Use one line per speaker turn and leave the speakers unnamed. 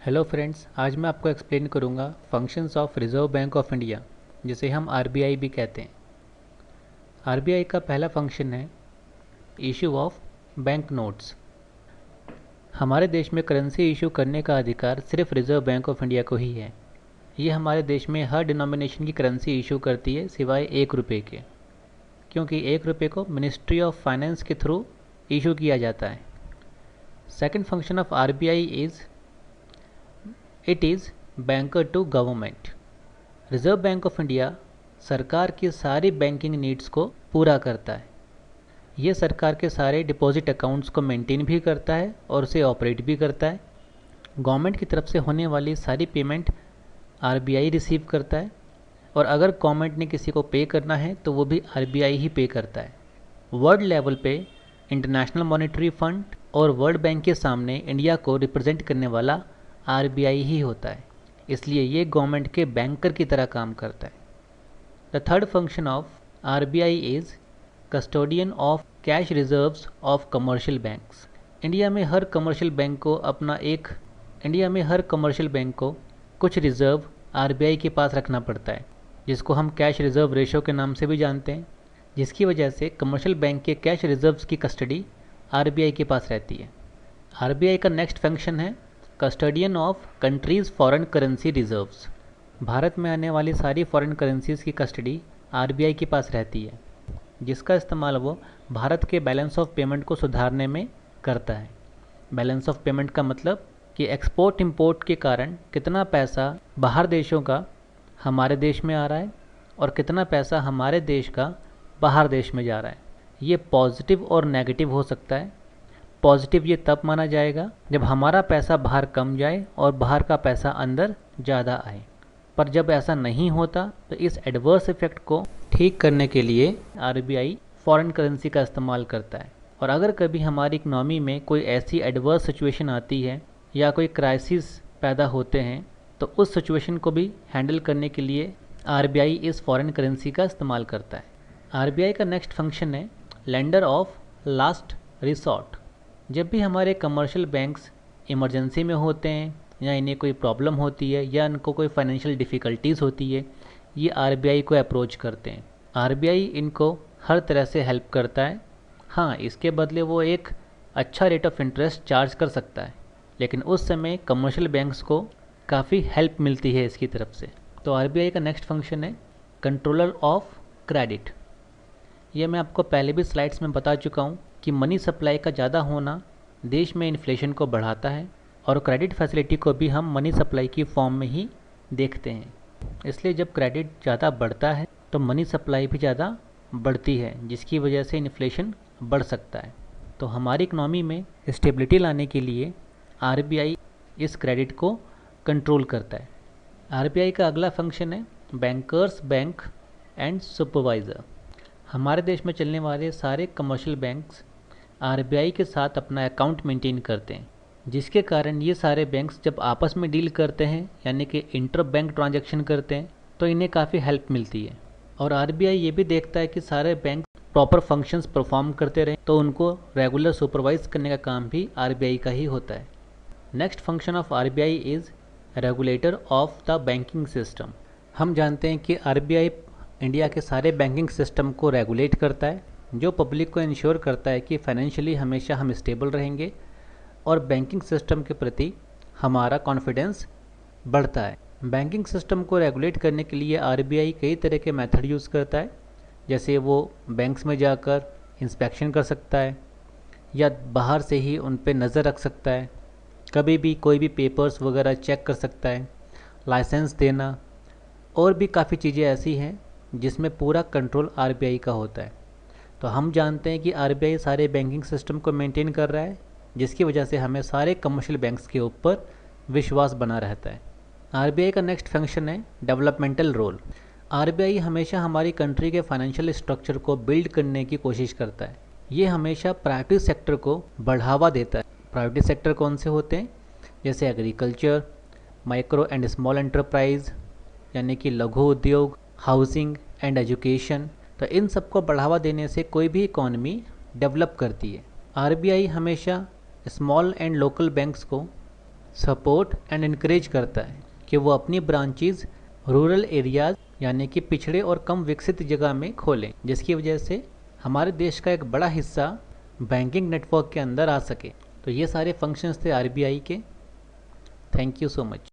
Hello friends, आज मैं आपको एक्सप्लेन करूंगा functions of reserve Bank of India, जिसे हम आरबीआई भी कहते हैं। आरबीआई का पहला फंक्शन है इशू ऑफ बैंक नोट्स। हमारे देश में करेंसी इशू करने का अधिकार सिर्फ रिजर्व बैंक ऑफ इंडिया को ही है। ये हमारे देश में हर डिनोमिनेशन की करेंसी इशू करती है सिवाय 1 रुपये के, क्योंकि 1 रुपये को मिनिस्ट्री ऑफ फाइनेंस के थ्रू इशू किया जाता है। Second function of RBI is it is banker to government. Reserve Bank of India सरकार की सारी बैंकिंग नीड्स को पूरा करता है। ये सरकार के सारे डिपॉजिट अकाउंट्स को मेंटेन भी करता है और उसे ऑपरेट भी करता है। गवर्नमेंट की तरफ से होने वाली सारी पेमेंट आरबीआई रिसीव करता है, और अगर गवर्नमेंट ने किसी को पे करना है तो वो भी आरबीआई ही पे करता है। वर्ल्ड लेवल पे इंटरनेशनल मॉनेटरी फंड और वर्ल्ड बैंक के सामने इंडिया को रिप्रेजेंट करने वाला आरबीआई ही होता है, इसलिए ये गवर्नमेंट के बैंकर की तरह काम करता है। The third function of RBI is custodian of cash reserves of commercial banks. India में हर कमर्शियल बैंक को कुछ रिजर्व आरबीआई के पास रखना पड़ता है, जिसको हम कैश रिजर्व रेशो के नाम से भी जानते हैं, जिसकी वजह से कमर्शियल बैंक के कैश रिजर्व्स की कस्टडी आरबीआई के पास रहती है। आरबीआई का नेक्स्ट फंक्शन है custodian of countries foreign currency reserves. Bharat में आने वाली सारी फॉरेन करेंसीज़ की कस्टडी आरबीआई के पास रहती है, जिसका इस्तेमाल वो भारत के बैलेंस ऑफ पेमेंट को सुधारने में करता है। बैलेंस ऑफ पेमेंट का मतलब कि एक्सपोर्ट इंपोर्ट के कारण कितना पैसा बाहर देशों का हमारे देश में आ रहा है और कितना पैसा हमारे देश का बाहर देश में जा रहा है। ये पॉजिटिव और नेगेटिव हो सकता है। पॉजिटिव ये तब माना जाएगा जब हमारा पैसा बाहर कम जाए और बाहर का पैसा अंदर ज़्यादा आए, पर जब ऐसा नहीं होता तो इस एडवर्स इफेक्ट को ठीक करने के लिए आरबीआई फॉरेन करेंसी का इस्तेमाल करता है। और अगर कभी हमारी इकनॉमी में कोई ऐसी एडवर्स सिचुएशन आती है या कोई क्राइसिस पैदा होते हैं, तो उस सिचुएशन को भी हैंडल करने के लिए आरबीआई इस फॉरेन करेंसी का इस्तेमाल करता है। आरबीआई का नेक्स्ट फंक्शन है लेंडर ऑफ लास्ट रिसॉर्ट। जब भी हमारे कमर्शियल बैंक्स इमरजेंसी में होते हैं या इन्हें कोई प्रॉब्लम होती है या इनको कोई फाइनेंशियल डिफ़िकल्टीज़ होती है, ये आरबीआई को अप्रोच करते हैं। आरबीआई इनको हर तरह से हेल्प करता है। हाँ, इसके बदले वो एक अच्छा रेट ऑफ इंटरेस्ट चार्ज कर सकता है, लेकिन उस समय कमर्शियल बैंक्स को काफ़ी हेल्प मिलती है इसकी तरफ से। तो आरबीआई का नेक्स्ट फंक्शन है कंट्रोलर ऑफ क्रेडिट। ये मैं आपको पहले भी स्लाइड्स में बता चुका हूँ कि मनी सप्लाई का ज़्यादा होना देश में इन्फ्लेशन को बढ़ाता है, और क्रेडिट फैसिलिटी को भी हम मनी सप्लाई की फॉर्म में ही देखते हैं। इसलिए जब क्रेडिट ज़्यादा बढ़ता है तो मनी सप्लाई भी ज़्यादा बढ़ती है, जिसकी वजह से इन्फ्लेशन बढ़ सकता है। तो हमारी इकनॉमी में स्टेबिलिटी लाने के लिए आरबीआई इस क्रेडिट को कंट्रोल करता है। आरबीआई का अगला फंक्शन है बैंकर्स बैंक एंड सुपरवाइज़र। हमारे देश में चलने वाले सारे कमर्शियल बैंक्स आरबीआई के साथ अपना अकाउंट मेंटेन करते हैं, जिसके कारण ये सारे बैंक्स जब आपस में डील करते हैं यानी कि इंटर बैंक ट्रांजैक्शन करते हैं, तो इन्हें काफ़ी हेल्प मिलती है। और आरबीआई ये भी देखता है कि सारे बैंक प्रॉपर फंक्शंस परफॉर्म करते रहें, तो उनको रेगुलर सुपरवाइज करने का काम भी आरबीआई का ही होता है। Next function of RBI is regulator of the banking system. हम जानते हैं कि आरबीआई इंडिया के सारे बैंकिंग सिस्टम को रेगुलेट करता है, जो पब्लिक को इंश्योर करता है कि फाइनेंशियली हमेशा हम स्टेबल रहेंगे और बैंकिंग सिस्टम के प्रति हमारा कॉन्फिडेंस बढ़ता है। बैंकिंग सिस्टम को रेगुलेट करने के लिए आरबीआई कई तरह के मेथड यूज़ करता है, जैसे वो बैंक्स में जाकर इंस्पेक्शन कर सकता है या बाहर से ही उन पे नज़र रख सकता है, कभी भी कोई भी पेपर्स वगैरह चेक कर सकता है, लाइसेंस देना, और भी काफ़ी चीज़ें ऐसी हैं जिसमें पूरा कंट्रोल आरबीआई का होता है। तो हम जानते हैं कि आरबीआई सारे बैंकिंग सिस्टम को मेंटेन कर रहा है, जिसकी वजह से हमें सारे कमर्शियल बैंक्स के ऊपर विश्वास बना रहता है। आरबीआई का नेक्स्ट फंक्शन है डेवलपमेंटल रोल। आरबीआई हमेशा हमारी कंट्री के फाइनेंशियल स्ट्रक्चर को बिल्ड करने की कोशिश करता है। ये हमेशा प्राइवेट सेक्टर को बढ़ावा देता है। प्राइवेट सेक्टर कौन से होते हैं? जैसे agriculture, micro and small enterprise यानी कि लघु उद्योग, हाउसिंग एंड एजुकेशन। तो इन सबको बढ़ावा देने से कोई भी इकॉनमी डेवलप करती है। आरबीआई हमेशा स्मॉल एंड लोकल बैंक्स को सपोर्ट एंड इनक्रेज करता है कि वो अपनी ब्रांचेज रूरल एरियाज यानी कि पिछड़े और कम विकसित जगह में खोलें, जिसकी वजह से हमारे देश का एक बड़ा हिस्सा बैंकिंग नेटवर्क के अंदर आ सके। तो ये सारे फंक्शंस थे आरबीआई के। Thank you so much.